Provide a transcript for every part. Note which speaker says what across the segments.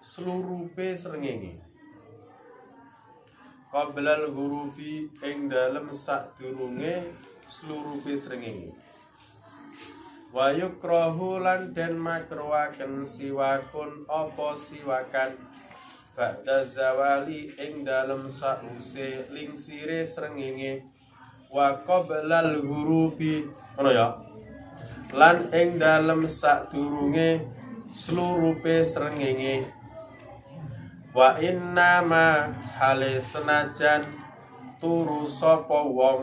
Speaker 1: slurupe srengenge qablal hurufi ing dalem sadurunge slurupe srengenge wa yukrahu lan den makruhaken siwakun apa siwakan ba'da zawali ing dalem sause lingsire srengenge wa qablal hurufi ngono ya lan ing dalem sadurunge slurupe srengenge wa inna ma hale senajan turu sapa wong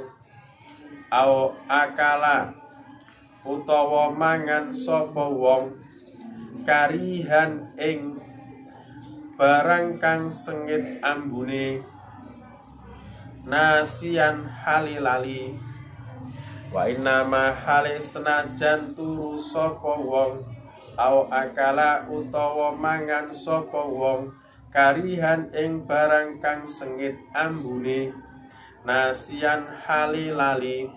Speaker 1: au akala utawa mangan sapa wong karihan ing barang kang sengit ambune nasian halilali wa inna ma hale senajan turu sapa wong au akala utawa mangan sapa wong karihan ing barang kang sengit ambune nasian halilali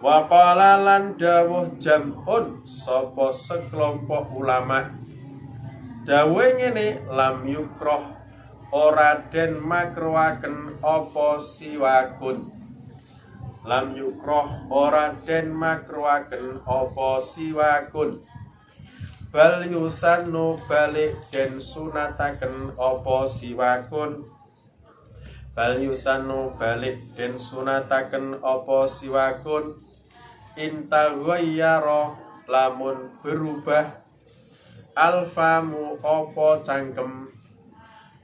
Speaker 1: wa qala lan dawuh jam'un sapa sekelompok ulama dawuh ngene lam yukroh ora den makruhaken apa siwakun lam yukroh ora den makruhaken apa siwakun bal yusannu balik den sunataken apa siwakun bal yusannu balik den sunataken apa siwakun intaghayyara lamun berubah alfamu apa cangkem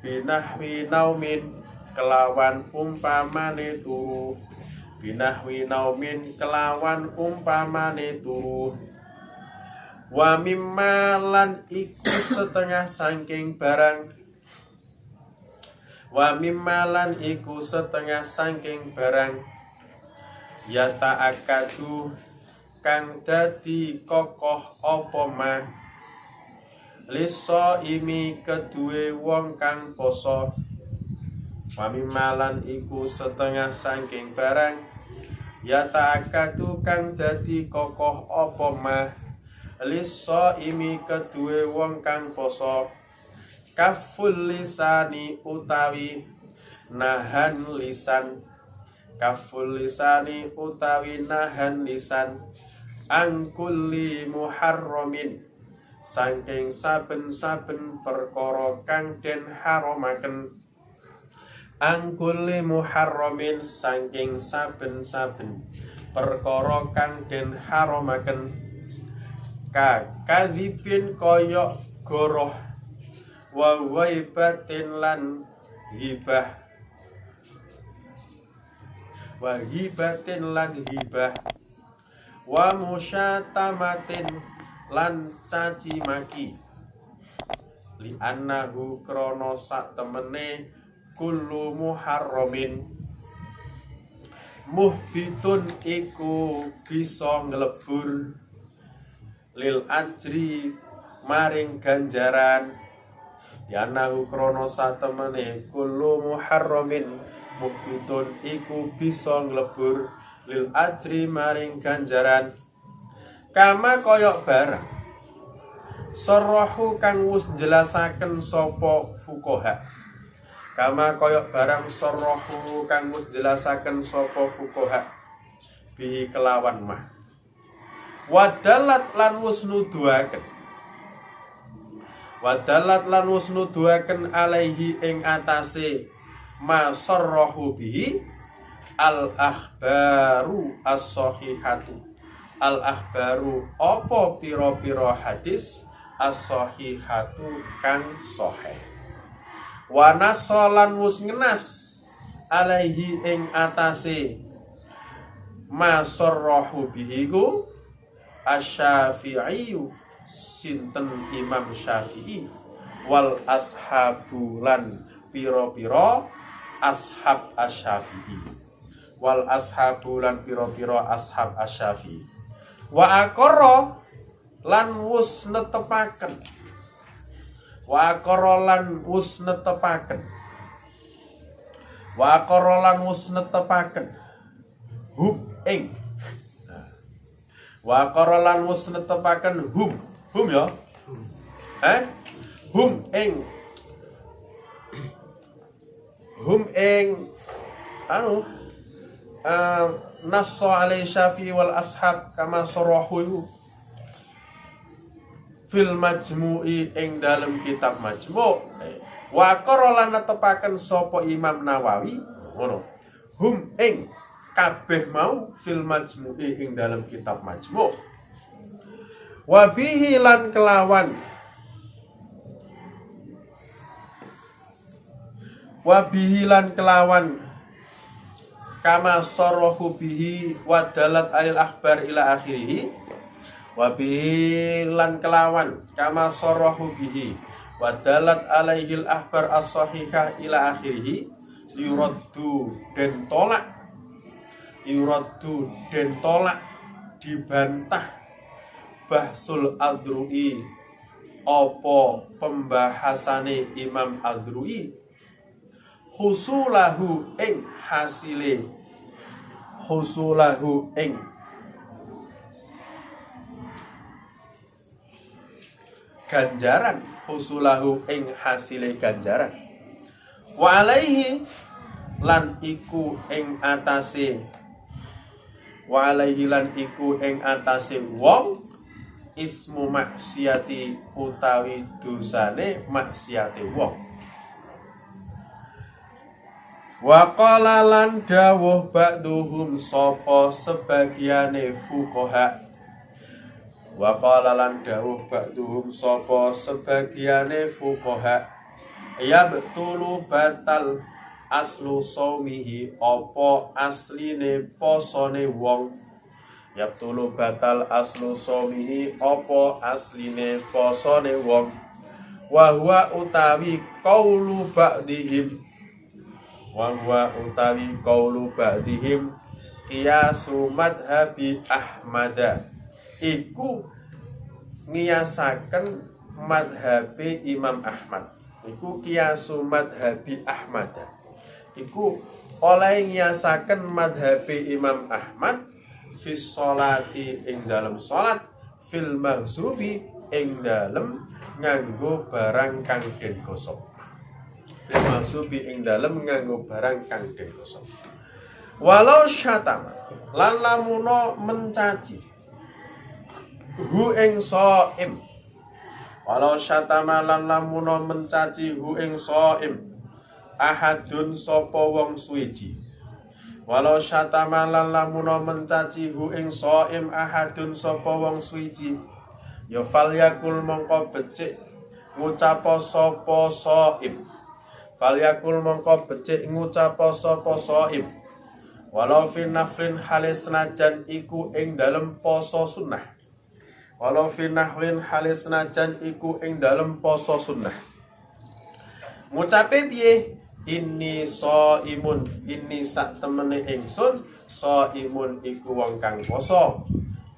Speaker 1: binahwi naumin kelawan umpamane turu binahwi naumin kelawan umpamane turu wa mimma lan iku setengah saking barang wa mimma lan iku setengah saking barang ya ta'akadu kang dadi kokoh apa man liso imi kedue wong kang poso wa mimma lan iku setengah saking barang ya ta'akadu kang dadi kokoh apa man liso imi kedue wong kang poso kaful lisani utawi nahan lisan kaful lisani utawi nahan lisan angkulli muharramin saking saben-saben perkara kang den haramaken angkulli muharramin saking saben-saben perkara kang den haramaken kadhibin koyok goroh wa ghaibatin lan hibah wa hibatin lan hibah wa musyatamatin lan caci maki li annahu krana sak temene kullu muharramin muhbitun iku bisa nglebur lil ajri maring ganjaran yanahu krono satemene kullu muharramin muhbitun iku bisa nglebur lil ajri maring ganjaran kama koyok barang sarahu kang wis jelasaken sapa fuqaha kama koyok barang sarahu kang wis jelasaken sapa fuqaha bi kelawan mah wadalat lan wis nuduhaken wadalat lan wis nuduhaken alaihi ing atase masarrahu bihi al akhbaru as-sahihatu al akhbaru apa pira-pira hadis as-sahihatu kang sahih wa nasalan wis ngenas alaihi ing atase masarrahu bihi ku asy-Syafi'i sinten Imam Syafi'i wal ashabu lan pira-pira ashab asy-Syafi'i wal ashabu lan pira-pira ashab asy-Syafi'i wa aqarra lan wus netepaken wa aqarra lan wus netepaken wa aqarra lan wus netepaken hum ing wa qaralan wis netepaken hum ya hum ing hum ing nasso alai Syafi'i wal ashab kama sarahu fil majmu'i ing dalam kitab majmu'. Wa qarala netepaken sapa Imam Nawawi ngono hum ing kabeh mau fil majmu'i ing dalam kitab majmu'. Wa bihi lan kelawan kama sarahu bihi wa dalat alil akhbar ila akhirih. Wa bihi lan kelawan kama sarahu bihi wa dalat alaihil akhbar as-sahihah ila akhirih. Yuraddu den tolak dibantah bahsul Adru'i apa pembahasane Imam Adru'i husulahu ing ganjaran wa alaihi lan iku ing atase wong ismu maksiati utawi dosane maksiate wong. Wa qala lan dawuh ba'duhum sapa sebagiane fuqaha. Ya betulu batal aslu saumihi apa asline posone wong. Yabtulu batal aslu saumihi apa asline posone wong. Wa huwa utawi qaulu ba'dihim qiyasu madhabi Ahmada iku ngiyasaken madhabi Imam Ahmad. Iku qiyasu madhabi Ahmada iku oleh ngiyasaken madhabi Imam Ahmad fis sholati ing dalam salat fil maghsubi ing dalam nganggo barang kang den gosok. Fil maghsubi ing dalam nganggo barang kang den gosok. Walau syatama lan lamuno mencaci hu ing shaim. Walau syatama lan lamuno mencaci hu ing shaim ahadun sapa wong suwiji. Walau syatama lan lamuno mencaci hu ing shaim ahadun sapa wong suwiji. Ya falyakul mongko becik ngucapa sapa shaim. Falyakul mongko becik ngucapa sapa shaim. Walau fi naflin halis najan iku ing dalem poso sunnah. Walau fi nahwin halis najan iku ing dalem poso sunnah. Ngucape piye? Inni shaimun, inni sak temene ingsun shaimun iku wong kang poso.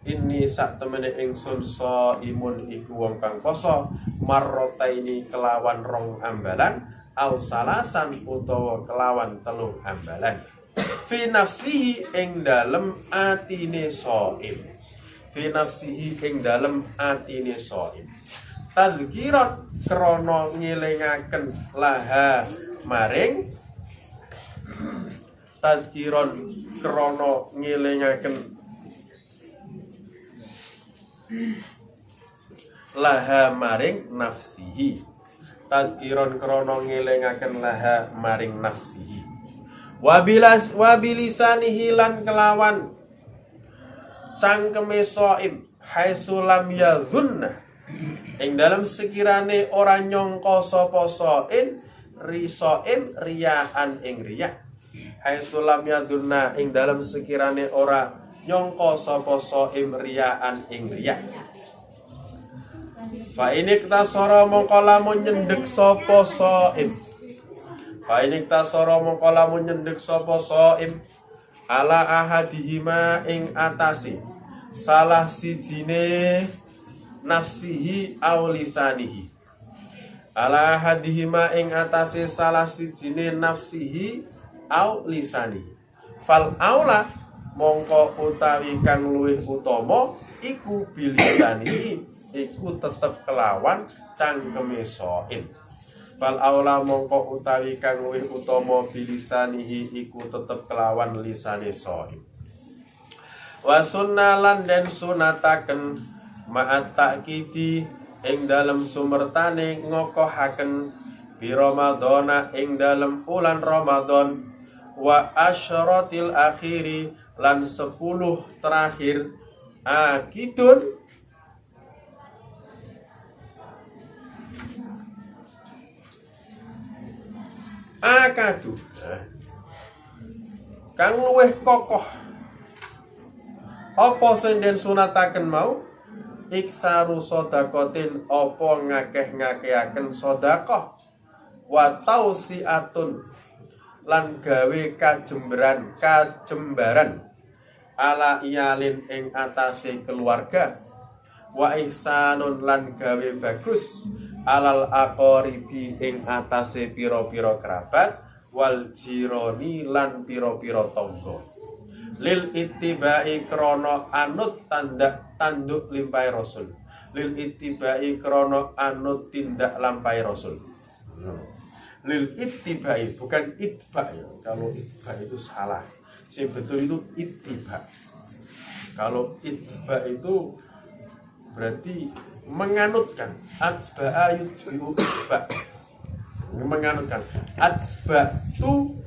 Speaker 1: Inni sak temene ingsun shaimun iku wong kang poso marrotaini kelawan rong ambalan au salasan utawa kelawan telung ambalan. Fi nafsihi ing dalem atine shaim. Fi nafsihi ing dalem atine shaim. Tazkiran krana ngelingaken laha maring tadkiron krana ngelingaken laha maring nafsihi. Tadkiron krana ngelingaken laha maring nafsihi. Wabilisanihi lan kelawan cangkeme shaim haitsu lam yadhunna ing dalam sekirane ora nyangka sapa shaim risoim riyaan ing riya. Haitsu lam yadunna ing dalam sekirane ora nyangka sapa shaim riyaan ing riya. Fa inik tasara mongko lamun nyendhek sapa shaim. Fa inik tasara mongko lamun nyendhek sapa shaim ala ahadihima ing atase salah sijine nafsihi aw lisanihi. Ala hadihima ing atase salah sijine nafsihi au lisani. Fal aula mongko utawi kang luwih utama iku bilisani iku tetep kelawan cangkeme shaim. fal aula mongko utawi kang luwih utama bilisanihi iku tetep kelawan lisane shaim. Wa sunnalan den sunataken ma'at ta'kidi ing dalem sumertane ngokohaken bi Ramadhana ing dalem bulan Ramadan wa asyratil akhiri lan 10 terakhir akidun akadu kang luweh kokoh apa sing den sunataken mau iksaru sodakotin apa ngakeh-ngakehaken sedekah wa tausiatun lan gawe kajembaran ala iyalin ing atase keluarga wa ihsanun lan gawe bagus alal aqaribi ing atase pira-pira kerabat wal jironi lan pira-pira tangga lil ittibai krana anut tanduk limpahe rasul lil ittibai krana anut tindak lampahe rasul lil ittibai bukan itba ya. Kalau itba itu salah. Yang betul itu ittiba. Kalau itba itu berarti menganutkan. Atba'a yutbi'u itba. Menganutkan. Atba tu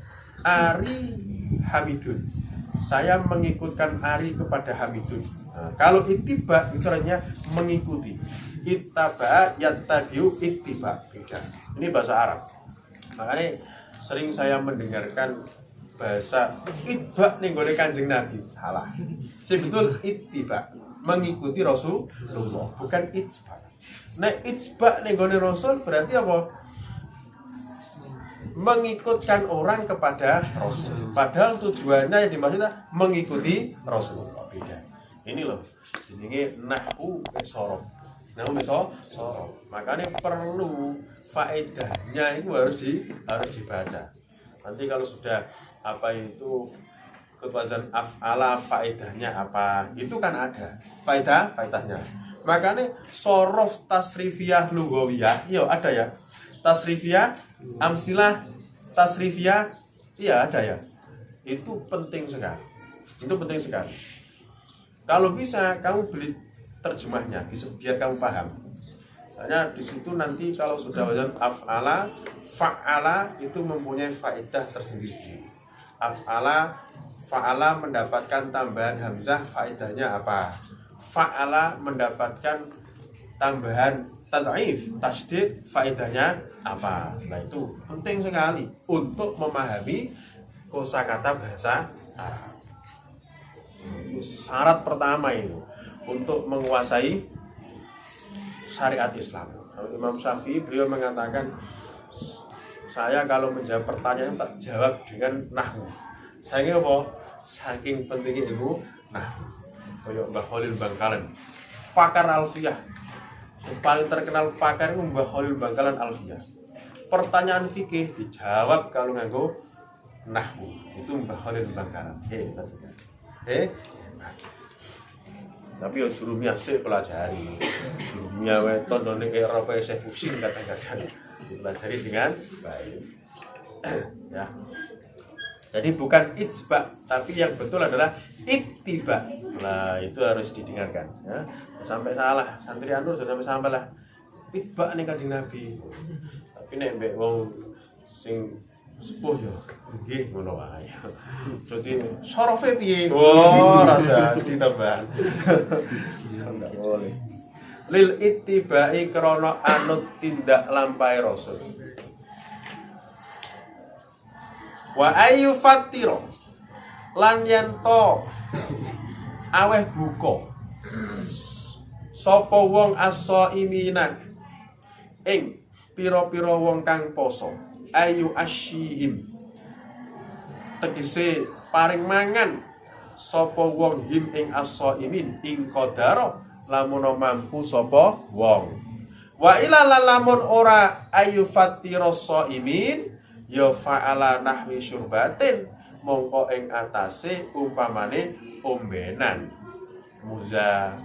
Speaker 1: Ari Hamidun. Saya mengikutkan Ari kepada Hamidun. Nah, kalau ittiba itu artinya mengikuti. Ittaba yattabi'u ittiba. Beda. Ini bahasa Arab. Makanya sering saya mendengarkan bahasa itba ning gone Kanjeng Nabi. Salah. Sing betul ittiba, mengikuti Rasulullah, bukan itsba. Nek itsba ning gone Rasul berarti apa? Mengikutkan orang kepada Rasul. Padahal tujuannya yang dimaksudnya mengikuti Rasulullah. Beda. Ini loh. Jenenge nahwu sorok. Makanya perlu faedahnya itu harus dibaca. Nanti kalau sudah apa itu kekuatan af'ala faedahnya apa itu kan ada faedahnya. Makanya sorof tasrifiyah lughawiyah iya ada ya. Tasrifiyah amsilah tasrifiyah iya ada ya. Itu penting sekali. Kalau bisa kamu beli terjemahnya biar kamu paham. Hanya di situ nanti kalau sudah wazan af'ala, fa'ala itu mempunyai faedah tersendiri. Af'ala, fa'ala mendapatkan tambahan hamzah, faedahnya apa? Fa'ala mendapatkan tambahan tad'if, tasydid, faedahnya apa? Nah itu penting sekali untuk memahami kosakata bahasa Arab. Itu syarat pertama itu untuk menguasai syariat Islam. Imam Syafi'i beliau mengatakan, saya kalau menjawab pertanyaan tak jawab dengan nahwu. Saya apa? Saking pentingnya ibu nahwu. Kayak Mbah Khalil Bangkalan, pakar alfiyah. Yang paling terkenal pakar itu Mbah Khalil Bangkalan alfiyah. Pertanyaan fikih dijawab kalau nganggo nahwu. Itu Mbah Khalil Bangkalan. Tapi yo jurumnya sik pelajari. Jurumnya weton ning Eropa isih pusing kadang-kadang. Dipelajari dengan baik. Ya. Jadi bukan itsba, tapi yang betul adalah ittiba. Nah, itu harus didengarkan ya. Sampai salah, santri anu sudah sampai lah. Itba ning Kanjeng Nabi. Tapi nek mbek wong sing sepuh yo nggih ngono wae. Jadi sorofe piye? Oh, rada ditambah. Enggak boleh. Lil ittibai krana anut tindak lampahe Rasul. Wa ayu fatiro lan yen to aweh buka sapa wong as-shaimina ing pira-pira wong kang poso ayu asyihim tegese paring mangan sapa wong him ing as-shaimin ing qadara lamun mampu sapa wong wa ila lamun ora ayu fatiro shaimin ya fa'ala nahwi syurbatin mongko ing atase umpamane ombenan muza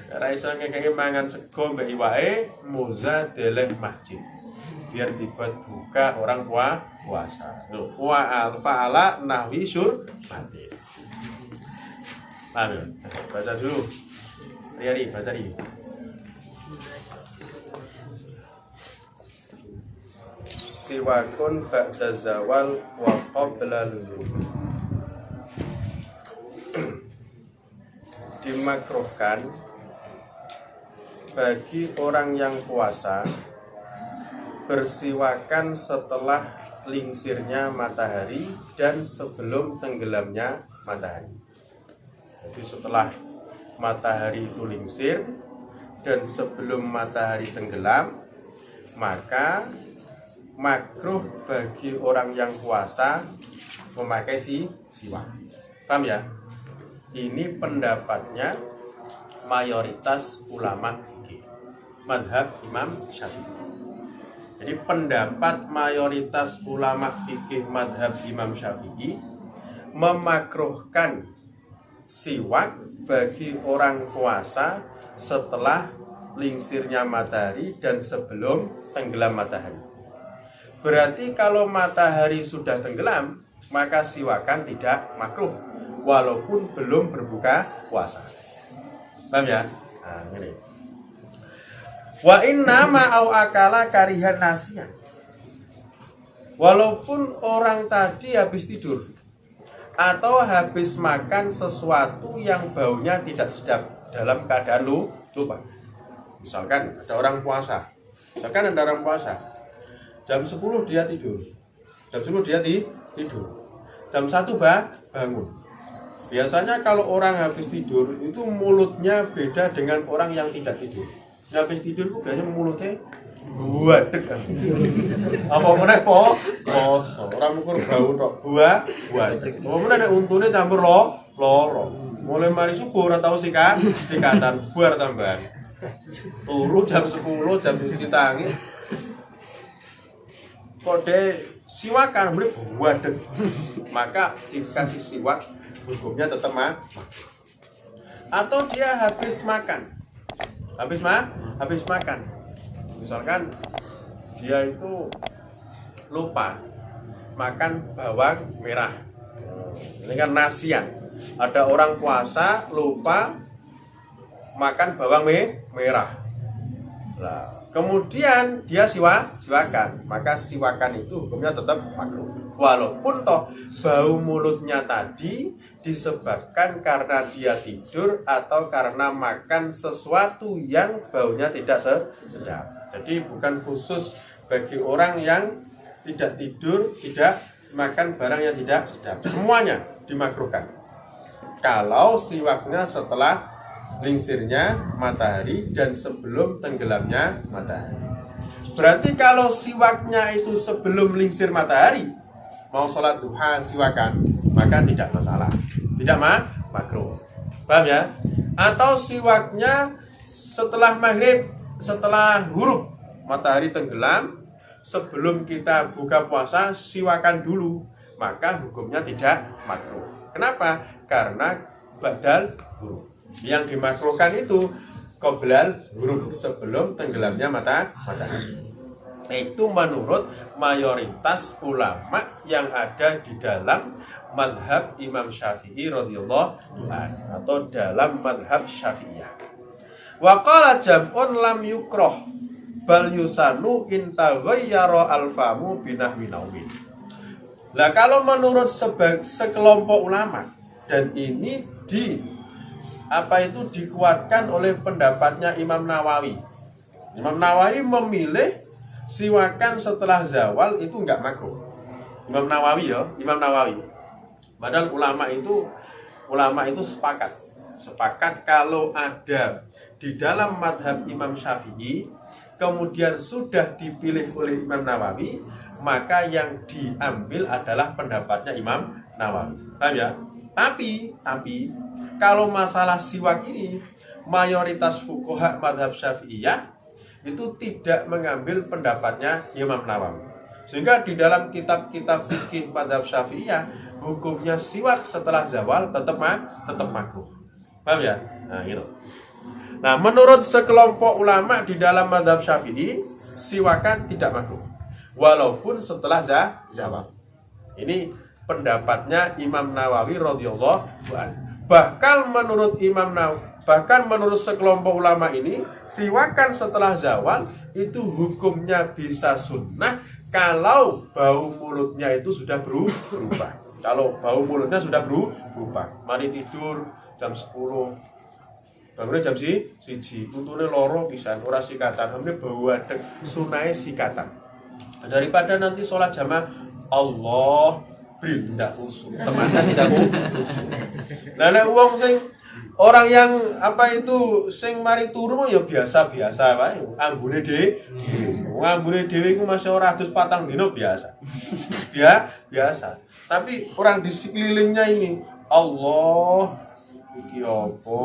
Speaker 1: ra iso ngekeki mangan sego mbek iwake muza deleh masjid biar dibuat buka orang puasa. Wa fa'ala nahwi syurbatin. Baca dulu. Riari, baca Ri. Siwakun ba'da zawal wa qabla lulub. Dimakruhkan bagi orang yang puasa bersiwakan setelah lingsirnya matahari dan sebelum tenggelamnya matahari. Jadi setelah matahari itu lingsir dan sebelum matahari tenggelam, maka makruh bagi orang yang puasa memakai siwak. Paham ya? Ini pendapatnya mayoritas ulama fikih, mazhab Imam Syafi'i. Jadi pendapat mayoritas ulama fikih mazhab Imam Syafi'i memakruhkan siwak bagi orang puasa setelah lingsirnya matahari dan sebelum tenggelam matahari. Berarti kalau matahari sudah tenggelam, maka siwakan tidak makruh walaupun belum berbuka puasa. Paham ya? Nah, ini. Wa inna ma'au akala karihan nasiyan. Walaupun orang tadi habis tidur atau habis makan sesuatu yang baunya tidak sedap dalam keadaan lupa. Misalkan ada orang puasa. Jam 10 dia tidur. Jam 1 bangun. Biasanya kalau orang habis tidur itu mulutnya beda dengan orang yang tidak tidur. Habis tidur itu biasanya mulutnya buadek kan. Apa meneh poso. Ora mukur bau tok buadek. Apa meneh nek untune campur loro. Mulai mari subuh ora tau sikatan buar tambahan. Turu jam 10 jam cuci tangi. Kode siwakan mulai buadek. Maka dikasih siwak hukumnya tetap atau dia habis makan. Misalkan dia itu lupa makan bawang merah. Ini kan nasian. Ada orang puasa lupa makan bawang merah. Nah, kemudian dia siwakan, maka siwakan itu hukumnya tetap makruh. Walaupun toh bau mulutnya tadi disebabkan karena dia tidur atau karena makan sesuatu yang baunya tidak sedap. Jadi bukan khusus bagi orang yang tidak tidur, tidak makan barang yang tidak sedap. Semuanya dimakruhkan. Kalau siwaknya setelah lingsirnya matahari dan sebelum tenggelamnya matahari. Berarti kalau siwaknya itu sebelum lingsir matahari, mau sholat duha siwakan, maka tidak masalah, tidak makruh. Paham ya? Atau siwaknya setelah maghrib, setelah huruf matahari tenggelam, sebelum kita buka puasa siwakan dulu, maka hukumnya tidak makruh. Kenapa? Karena badal huruf. Yang dimakruhkan itu qoblal huruf, sebelum tenggelamnya matahari. Itu menurut mayoritas ulama yang ada di dalam mazhab Imam Syafi'i radhiyallahu anhu atau dalam mazhab Syafi'iyah. Wa qala jam'un lam yukroh bal yusanu in taghayyara alfamu binahwi naumin. Lah kalau menurut sekelompok ulama, dan ini dikuatkan oleh pendapatnya Imam Nawawi. Imam Nawawi memilih siwakan setelah zawal itu enggak makruh. Imam Nawawi. Padahal ulama itu sepakat kalau ada di dalam madhab Imam Syafi'i kemudian sudah dipilih oleh Imam Nawawi, maka yang diambil adalah pendapatnya Imam Nawawi. Paham ya? Tapi kalau masalah siwak ini mayoritas fuqaha madhab Syafi'iyah itu tidak mengambil pendapatnya Imam Nawawi. Sehingga di dalam kitab-kitab fikih madhab Syafi'iyah hukumnya siwak setelah zawal tetap makruh. Paham ya? Nah, gitu. Nah, menurut sekelompok ulama di dalam madhab Syafi'i, siwakan tidak makruh. walaupun setelah zawal. Ini pendapatnya Imam Nawawi radhiyallahu anhu. Bahkan menurut sekelompok ulama ini, siwakan setelah zawal itu hukumnya bisa sunnah kalau bau mulutnya itu sudah berubah. Kalau bau mulutnya sudah berubah. Mari tidur jam 10, bangunnya jam 1, untune loro pisan, ora sikatan, amne bau adek, sunahe sikatan. Daripada nanti sholat jamaah Allah tidak usul, teman-teman tidak usul. Nah, nek wong sing orang yang sing mari turu ya biasa-biasa wae. Ambune dhewe iku masih ora adus patang dino biasa. Biasa. Tapi orang di sekelilingnya ini Allah iki apa?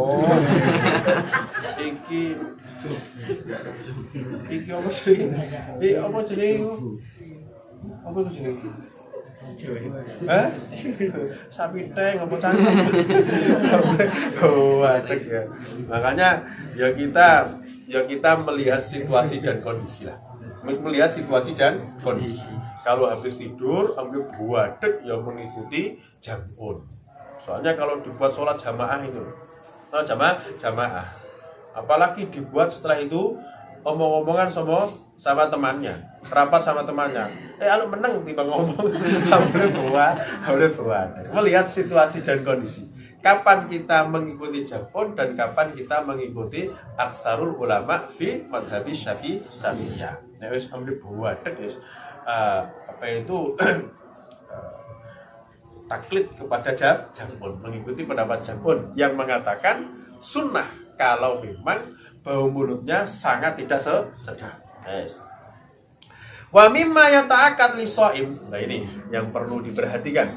Speaker 1: Iki apa sih? Apa jenenge? Apa jenenge? Sapi teng apa cangkem? Oh, adek ya. Makanya ya kita melihat situasi dan kondisi lah. Melihat situasi dan kondisi. Kalau habis tidur ambil buadek ya mengikuti jamun. Soalnya kalau dibuat sholat jamaah itu, jamaah. Apalagi dibuat setelah itu omong-omongan sama temannya, rapat sama temannya. Anu meneng tiba ngomong, boleh buat. Melihat situasi dan kondisi. Kapan kita mengikuti Japun dan kapan kita mengikuti aksarul ulama fi madhabi Syafi'iyah. Nek wis ambil buat wis taklid kepada Japun, mengikuti pendapat Japun yang mengatakan sunnah kalau memang bau mulutnya sangat tidak sedap. Yes. Wa mimma yata'akkad lis-shaim. Nah, ini yang perlu diperhatikan.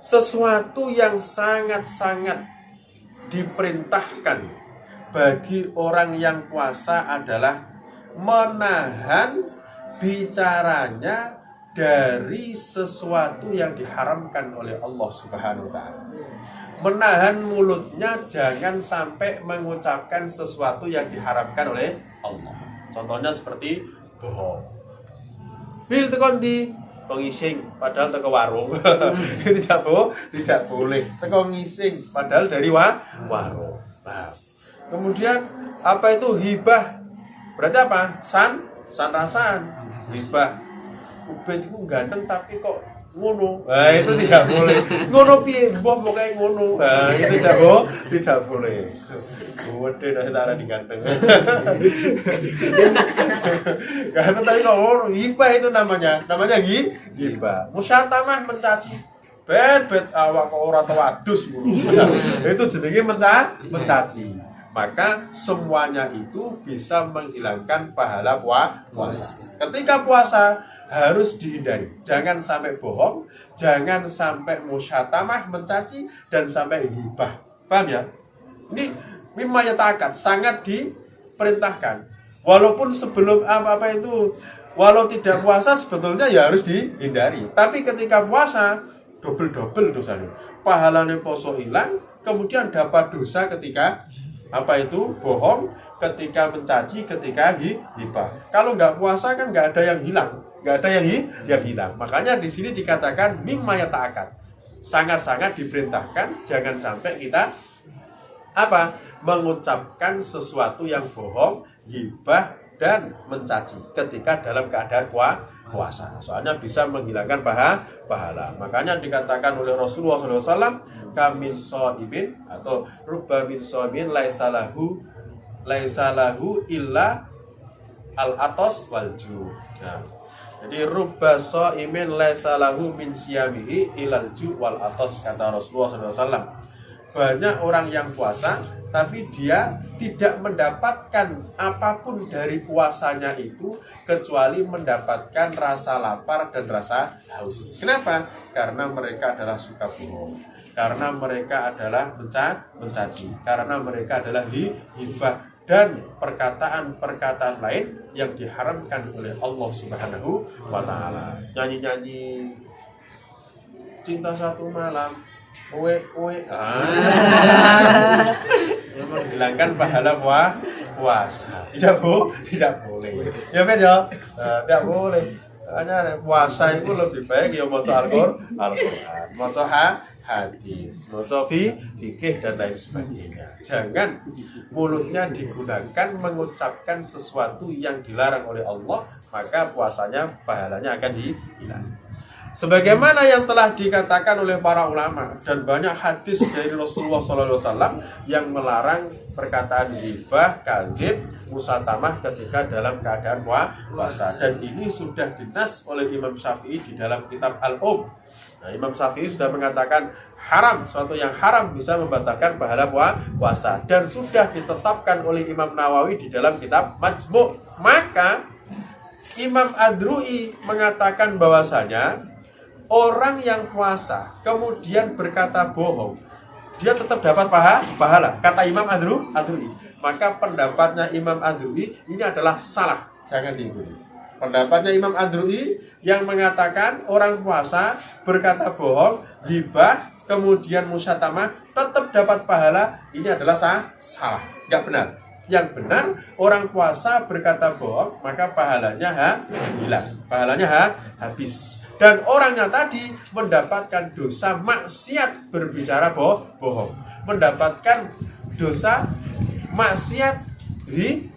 Speaker 1: Sesuatu yang sangat-sangat diperintahkan bagi orang yang puasa adalah menahan bicaranya dari sesuatu yang diharamkan oleh Allah Subhanahu wa taala. Menahan mulutnya jangan sampai mengucapkan sesuatu yang diharamkan oleh Allah. Contohnya seperti bohong. Bil tekon di pengising padahal teko warung. tidak boleh. Teko ngising padahal dari warung. Nah, kemudian hibah? Berarti apa? Sanrasan. Hibah. Ubed itu ganteng tapi kok ngono. Nah, itu tidak boleh. Ngono piye? Mbah pokoke ngono. Nah, itu tidak boleh. Gede nek tak diganteng. Karena tadi kok ngono, hibah itu namanya hibah. Musyatamah mencaci. Bet awak kok ora tawadus ngono. Itu jenenge mencaci. Maka semuanya itu bisa menghilangkan pahala puasa. Ketika puasa harus dihindari, jangan sampai bohong, jangan sampai musyatamah mencaci, dan sampai hibah. Paham ya? Ini mimma yata'akkad, sangat diperintahkan. Walaupun sebelum walau tidak puasa sebetulnya ya harus dihindari. Tapi ketika puasa double dosanya. Pahalanya poso hilang, kemudian dapat dosa ketika bohong, ketika mencaci, ketika hibah. Kalau nggak puasa kan nggak ada yang hilang. Hilang. Makanya di sini dikatakan mimma yata'akkad. Sangat-sangat diperintahkan jangan sampai kita mengucapkan sesuatu yang bohong, hibah dan mencaci ketika dalam keadaan puasa. Soalnya bisa menghilangkan pahala. Makanya dikatakan oleh Rasulullah SAW, kamin shaimin atau rubba min shaimin laisa lahu illa al-atas wal ju'. Nah, jadi rubba shaimin laisa lahu min siyamihi ilal ju' wal atas, kata Rasulullah SAW. Banyak orang yang puasa tapi dia tidak mendapatkan apapun dari puasanya itu kecuali mendapatkan rasa lapar dan rasa haus. Kenapa? Karena mereka adalah suka bohong, karena mereka adalah mencaci, karena mereka adalah hibah dan perkataan-perkataan lain yang diharamkan oleh Allah Subhanahu wa taala. Nyanyi-nyanyi cinta satu malam, menghilangkan pahala puasa. Tidak boleh. Ya Ben ya. Tidak boleh. Hanya puasa itu lebih baik ya maca Al-Qur'an, maca hadis, maca fikih dan lain sebagainya. Jangan mulutnya digunakan mengucapkan sesuatu yang dilarang oleh Allah, maka puasanya pahalanya akan hilang. Sebagaimana yang telah dikatakan oleh para ulama dan banyak hadis dari Rasulullah SAW yang melarang perkataan ghibah, kadzib, musatamah ketika dalam keadaan puasa, dan ini sudah dinas oleh Imam Syafi'i di dalam kitab Al-Um. Nah, Imam Syafi'i sudah mengatakan haram, suatu yang haram bisa membatalkan pahala puasa, dan sudah ditetapkan oleh Imam Nawawi di dalam kitab Majmu'. Maka Imam Adru'i mengatakan bahwasanya orang yang puasa kemudian berkata bohong, dia tetap dapat pahala, kata Imam Adru'i. Maka pendapatnya Imam Adru'i ini adalah salah, jangan diikuti. Pendapatnya Imam Adru'i yang mengatakan orang puasa berkata bohong, ghibah, kemudian musyatamah tetap dapat pahala, ini adalah salah, nggak benar. Yang benar, orang puasa berkata bohong, maka pahalanya hilang, pahalanya habis. Dan orangnya tadi mendapatkan dosa maksiat berbicara bohong, mendapatkan dosa maksiat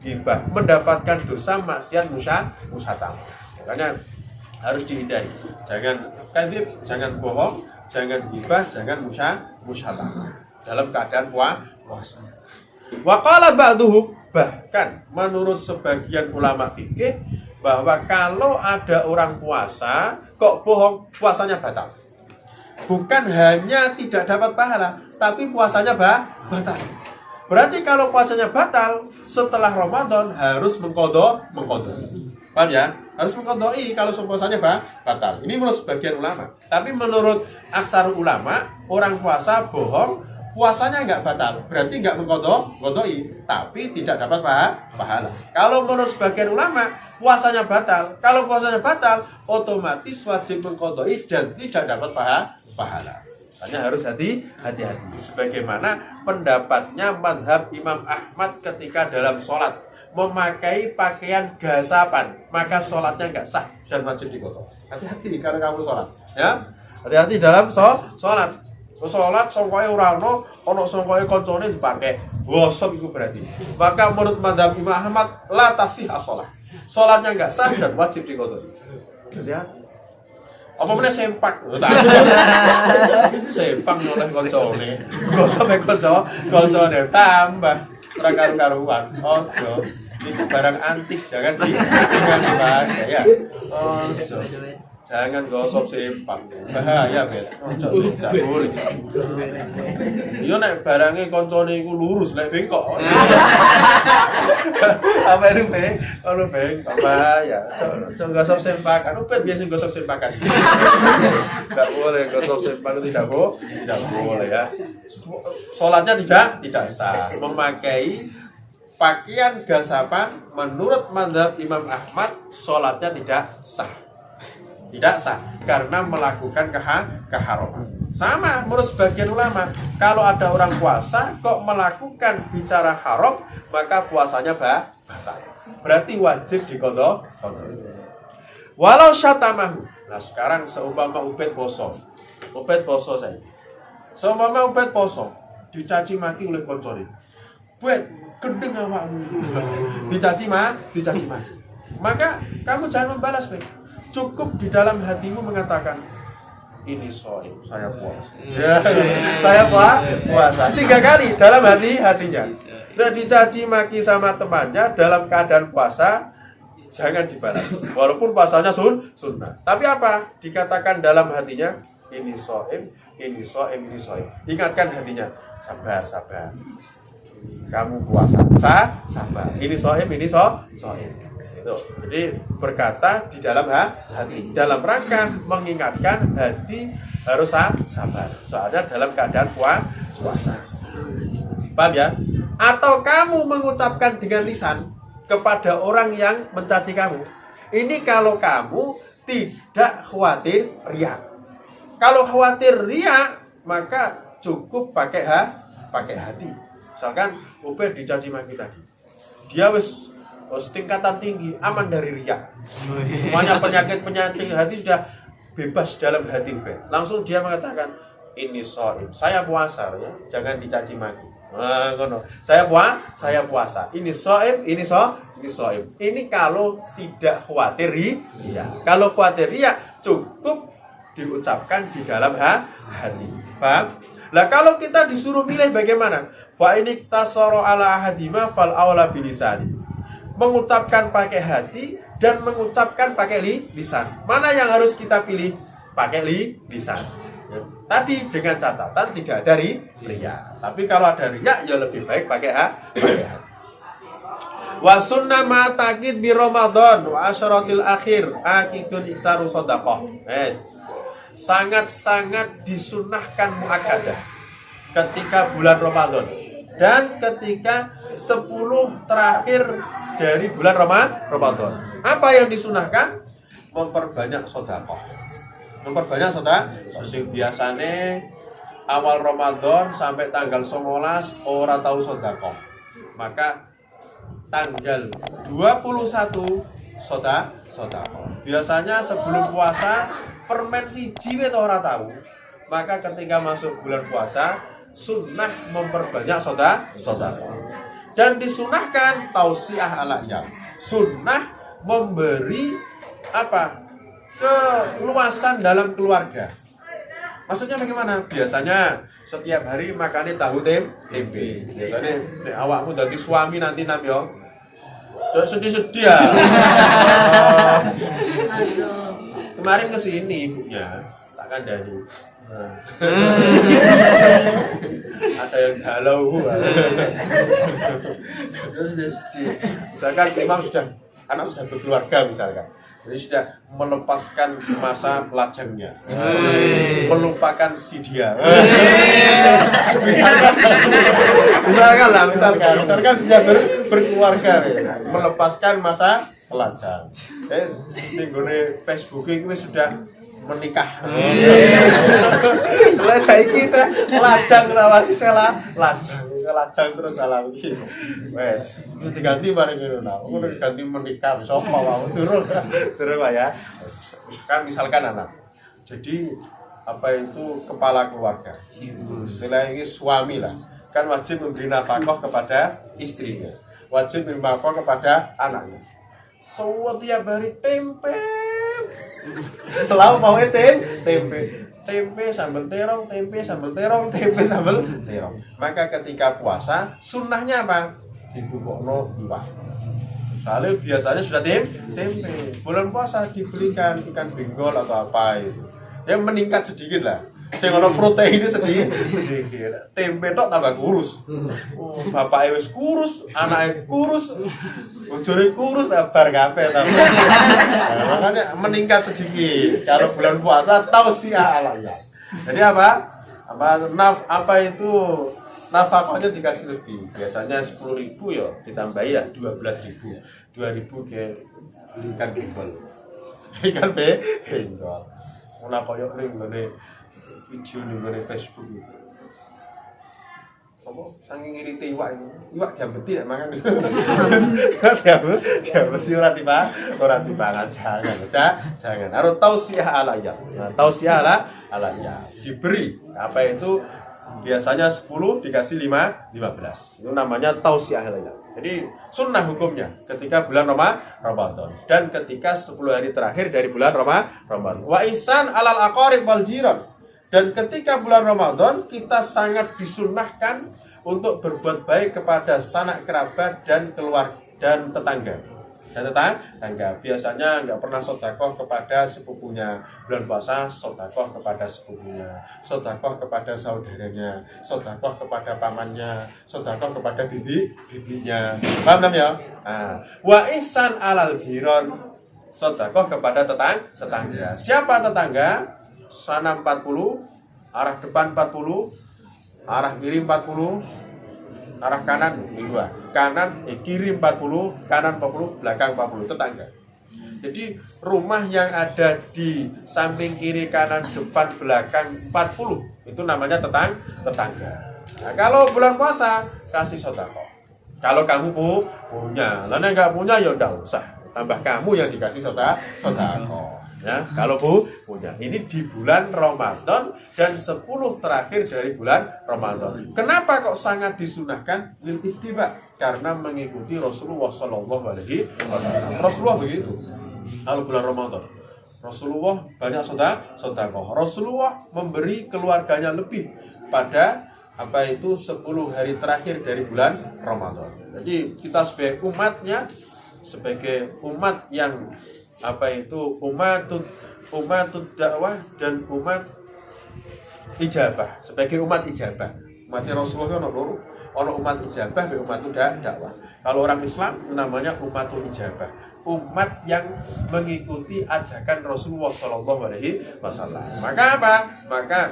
Speaker 1: ghibah, mendapatkan dosa maksiat musyatamah. Makanya harus dihindari. Jangan kadzib, jangan bohong, jangan ghibah, jangan musyatamah dalam keadaan puasa. Wa qala ba'duhum, bahkan menurut sebagian ulama fikih, bahwa kalau ada orang puasa kok bohong, puasanya batal. Bukan hanya tidak dapat pahala, tapi puasanya batal. Berarti kalau puasanya batal, setelah Ramadan harus mengqadha. Paham ya? Harus mengqadha'i kalau puasanya batal. Ini menurut sebagian ulama. Tapi menurut aksar ulama, orang puasa bohong, puasanya nggak batal, berarti nggak mengqadha'i, tapi tidak dapat pahala. Kalau menurut sebagian ulama, puasanya batal. Kalau puasanya batal, otomatis wajib mengqadha'i dan tidak dapat pahala. Hanya harus hati-hati. Sebagaimana pendapatnya mazhab Imam Ahmad ketika dalam sholat memakai pakaian gasapan, maka sholatnya nggak sah dan wajib diqadha. Hati-hati kalau kamu sholat, ya. Hati-hati dalam sholat. Sholat songkoe ora ono songkoe koncone dipakai. Gosok itu berarti. Maka menurut mazhab Imam Ahmad la tasih as-shalah. Salatnya enggak sah dan wajib diqadha. Ya. Apa meneh sempak. Sempak oleh koncone. Gosok mek koncone tambah ora karu-karuan. Ojo. Itu barang antik, jangan dipakai ya. Ojo. Jangan gosok sempak, bahaya bet. Tidak boleh. Iya nek barangnya koncone iku lurus, nek bengkok. Apa itu bengkok bahaya. Jangan gosok sempak. Anu bet biasa gosok sempakan. Tidak boleh gosok sempak, tidak boleh ya. Salatnya tidak sah. Memakai pakaian gasapan menurut mazhab Imam Ahmad salatnya tidak sah. Tidak sah karena melakukan keharaman. Sama menurut sebagian ulama, kalau ada orang puasa kok melakukan bicara haram, maka puasanya batal. Berarti wajib diqadha. Walau syatamahu. Nah, sekarang seumpama Ubed poso saya. Seumpama Ubed poso dicaci maki oleh koncone. Ubed, gendeng awakmu. Dicaci maki. Maka kamu jangan membalas, Beb. Cukup di dalam hatimu mengatakan ini saya puasa. Ya, saya puasa 3 kali dalam hatinya. Nah, dicaci maki sama temannya dalam keadaan puasa, jangan dibalas. Walaupun puasanya sunnah. Tapi apa? Dikatakan dalam hatinya ini shaim. Ingatkan hatinya, sabar. Kamu puasa. Sabar. Ini shaim. Itu. Jadi berkata di dalam hati, dalam rangka mengingatkan hati harus sabar. Soalnya dalam keadaan puasa. Paham ya? Atau kamu mengucapkan dengan lisan kepada orang yang mencaci kamu. Ini kalau kamu tidak khawatir riya. Kalau khawatir riya, maka cukup pakai hati. Misalkan Ubed dicaci maki tadi. dia wis tingkatan tinggi, aman dari riya. Semuanya penyakit hati sudah bebas dalam hati. Langsung dia mengatakan, ini shaim, saya puasa ya, jangan dicaci maki. Saya puasa. Ini shaim, ini shaim. Ini kalau tidak khawatir riya. Kalau khawatir riya cukup diucapkan di dalam hati. Paham? Lah kalau kita disuruh milih bagaimana? Fa ini tasoro ala ahadima fal aula bilisani. Mengucapkan pakai hati dan mengucapkan pakai lisan. Mana yang harus kita pilih? Pakai lisan. Ya. Tadi dengan catatan tidak ada riya. Tapi kalau ada riya ya lebih baik pakai hati. Wa sunnah ma taqid bi Ramadan wa asyaratil akhir akidun iksaru shadaqah. Sangat-sangat disunahkan muakkadah ketika bulan Ramadan dan ketika 10 terakhir dari bulan Ramadan. Apa yang disunahkan? Memperbanyak sedekah. Memperbanyak sedekah. Biasanya awal Ramadan sampai tanggal 19 ora tahu sedekah. Maka tanggal 21 sedekah. Biasanya sebelum puasa permen siji wis ora tahu. Maka ketika masuk bulan puasa sunnah memperbanyak sedekah. Dan disunahkan tausiah ala iyam. Sunnah memberi keluasan dalam keluarga. Maksudnya bagaimana? Biasanya setiap hari makannya tahu tempe. Biasanya awakmu dadi suami nanti nam yo. Sedih-sedih ya. Kemarin kesini ibunya, tak kandani. Ada yang galau. Misalkan memang anak sudah berkeluarga misalkan. Jadi sudah melepaskan masa lajangnya, melupakan si dia. misalkan sudah berkeluarga, melepaskan masa lajang. Di Facebook itu sudah menikah. Kalau saya lajang lajang terus alami. Wes, diganti bareng ngono. Udah ganti menikah sapa wae turun ya. Kan misalkan anak. Jadi itu kepala keluarga. Selain ini suami lah. Kan wajib memberi nafkah kepada istrinya. Wajib memberi nafkah kepada anaknya. Setiap hari tempe. Lau mau tempe sambal terong, tempe sambal terong. Maka ketika puasa sunnahnya apa? Dibukokno iwak. Lalu biasanya sudah tempe. Bulan puasa diberikan ikan benggol atau apa itu. Yang meningkat sedikit lah. Kalau proteinnya sedikit. Tempe tok tambah kurus. Bapaknya wis kurus, anaknya kurus, bojone kurus, bar kabeh ta. Makanya meningkat sedikit. Kalau bulan puasa tausiah alaiya. Jadi nafkahnya dikasih lebih. Biasanya 10.000 ya, ditambahi ya 12.000. 2.000 ke ikan benggol. Ikan benggol. Ora koyo ning ngene video ning Facebook itu. Apa saking irite iwak jam beti nek mangan. Dia mesti ora dipangan jangan. Harus tausiah alaiya. Nah, tausiah alaiya. Diberi itu biasanya 10 dikasih 15. Itu namanya tausiah alaiya. Jadi sunnah hukumnya ketika bulan Ramadan dan ketika 10 hari terakhir dari bulan Ramadan. Wa ihsan alal aqarib wal jiran. Dan ketika bulan Ramadan kita sangat disunnahkan untuk berbuat baik kepada sanak kerabat dan keluarga dan tetangga. Biasanya nggak pernah sedekah kepada sepupunya. Bulan puasa sedekah kepada sepupunya, sedekah kepada saudaranya, sedekah kepada pamannya, sedekah kepada bibinya. Paham ya? Wa ihsan alal jiran. Sedekah kepada tetangga. Siapa tetangga? Sana 40, arah depan 40, arah kiri 40, arah kanan 2. Kiri 40, kanan 40, belakang 40, tetangga. Jadi rumah yang ada di samping kiri, kanan, depan, belakang 40 itu namanya tetangga. Nah, kalau bulan puasa kasih sedekah. Kalau kamu punya, lalu nggak punya ya udah usah. Tambah kamu yang dikasih sedekah. Ya, kalau punya. Ini di bulan Ramadan dan 10 terakhir dari bulan Ramadan. Kenapa kok sangat disunahkan? Lil ittiba, karena mengikuti Rasulullah Shallallahu Alaihi Wasallam. Rasulullah begitu. Kalau bulan Ramadan, Rasulullah banyak sedekah. Rasulullah memberi keluarganya lebih pada 10 hari terakhir dari bulan Ramadan. Jadi kita sebagai umatnya, sebagai umat yang umatut dakwah dan umat ijabah. Sebagai umat ijabah, umat Rasulullah ono umat ijabah dan umat dakwah. Kalau orang Islam namanya umatul ijabah, umat yang mengikuti ajakan Rasulullah Shallallahu Alaihi Wasallam. Maka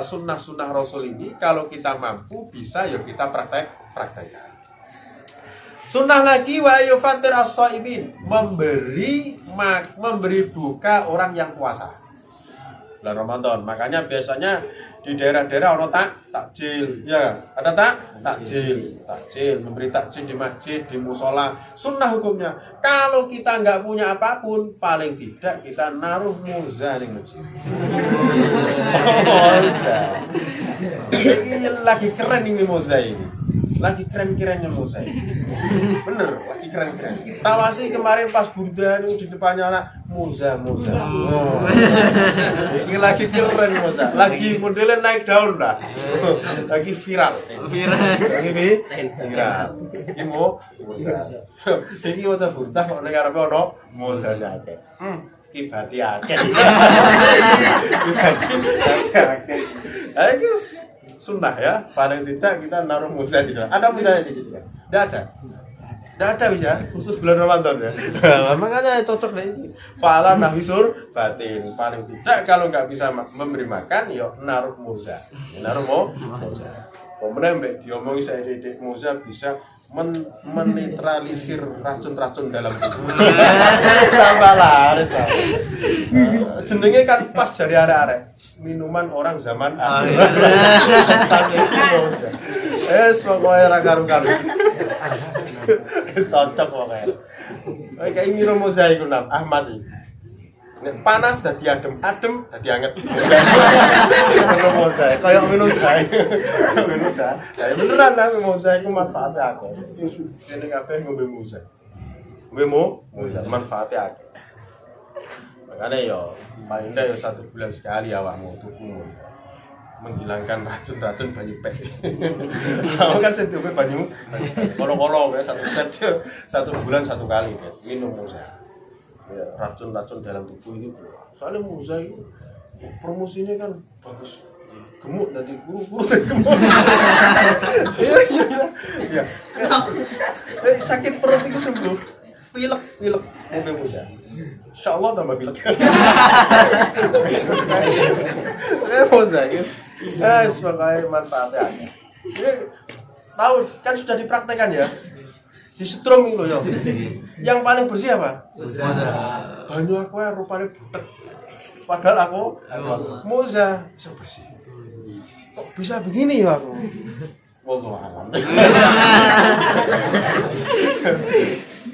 Speaker 1: sunnah-sunnah Rasul ini kalau kita mampu bisa ya kita praktekkan. Sunnah lagi wa yufatir as-shaimin, memberi buka orang yang puasa bulan Ramadan. Makanya biasanya di daerah-daerah ono takjil, ya ada takjil, memberi takjil di masjid, di musola. Sunnah hukumnya. Kalau kita nggak punya apapun, paling tidak kita naruh moza di masjid. Ini lagi keren ini moza ini. Lagi keren-kerennya moza ini. Bener, lagi keren-keren. Tawasi kemarin pas burdan di depannya anak moza. Oh. Ini lagi keren moza. Lagi modelnya naik daun lah. Lagi viral. Lagi viral. Ini moza. Ini moza burdah kok nek arepe ono moza akeh. Ibati akeh. Ayo sunnah ya, paling tidak kita naruh moza di sana. Ada mozanya di sini? Tidak ada bisa, khusus bulan Ramadan ya. Makanya cocok deh ini. Fa'ala nahwisur batin. Paling tidak kalau nggak bisa memberi makan, yuk naruh moza. Naruh moza. Kemudian mbak diomongi saya dedek moza bisa menetralisir racun-racun dalam tubuh. Tambah lah, jenenge kan pas dari arek-arek. Minuman orang zaman akhir. Pokoknya ra karu-karu. Cocok pokoknya. Kayak minum moza iku Nam Ahmad iki. Nek panas dadi adem dadi anget. Minum moza kayak minum jahe. Minum jahe. Beneran lah moza iku manfaatnya akeh. Dene kabeh ngombe moza. Ngombe moza manfaatnya akeh. Makanya ya paling enggak ya 1 bulan sekali awakmu tuku menghilangkan racun-racun banyu pek. Kamu kan setiap banyu kolong-kolong ya 1 bulan 1 kali ya. Minum moza. Ya, racun-racun dalam tubuh itu. Soalnya moza itu promosinya kan bagus. Gemuk dari guru-guru gemuk. Iya. Sakit perut itu sembuh. Pilek mobil moza. Insyaallah tambah pilek. Moza ya. Sebagai manfaatnya. Ini tahu kan sudah dipraktekkan ya. Disetrum itu ya. Yang paling bersih apa? Moza. Banyu aku rupanya butek. Padahal aku moza bersih. Kok bisa begini ya aku? Wallahu a'lam.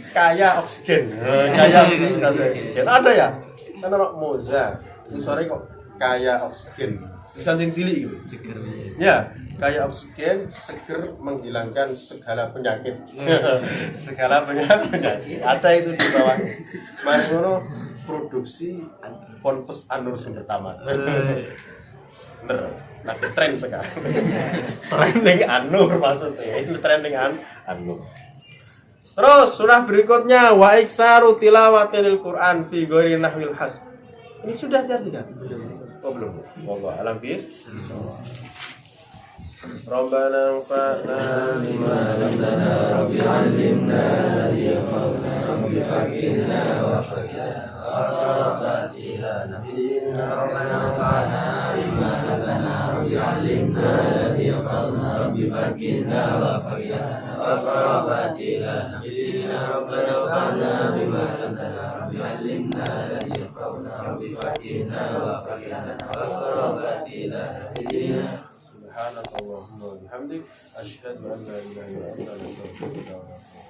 Speaker 1: Kaya oksigen. Ada ya? Kan ono moza. Ini sore kok kaya oksigen. Bisa cilik gitu. Seger. Ya, kaya oksigen, seger, menghilangkan segala penyakit. Segala penyakit. Ada itu di bawah. Mari ngono produksi Ponpes Anur Sumber Taman. Bener. Lagi tren sekarang. Trending Anur maksudnya. Itu trending Anur. Terus surah berikutnya wa iksaru tilawatil Quran fi ghairi nahwil hasb. Ini sudah jadi kan? Oh belum. Wallahu a'lam bis-shawab. Rabbana anfa'na bima 'allamtana rabbi 'allimna yanfa'una rabbi faqihna wa faqihna wa ila nabiyyina rabbana anfa'na bima 'allamtana rabbi 'allimna yanfa'una rabbi faqihna wa faqihna wa ila nabiyyina rabbana anfa'na bima 'allamtana rabbi 'allimna yanfa'una rabbi faqihna wa faqihna wa ila nabiyyina subhanakallahumma wa bihamdik asyhadu an la ilaha illa anta astaghfiruka wa atubu ilaik.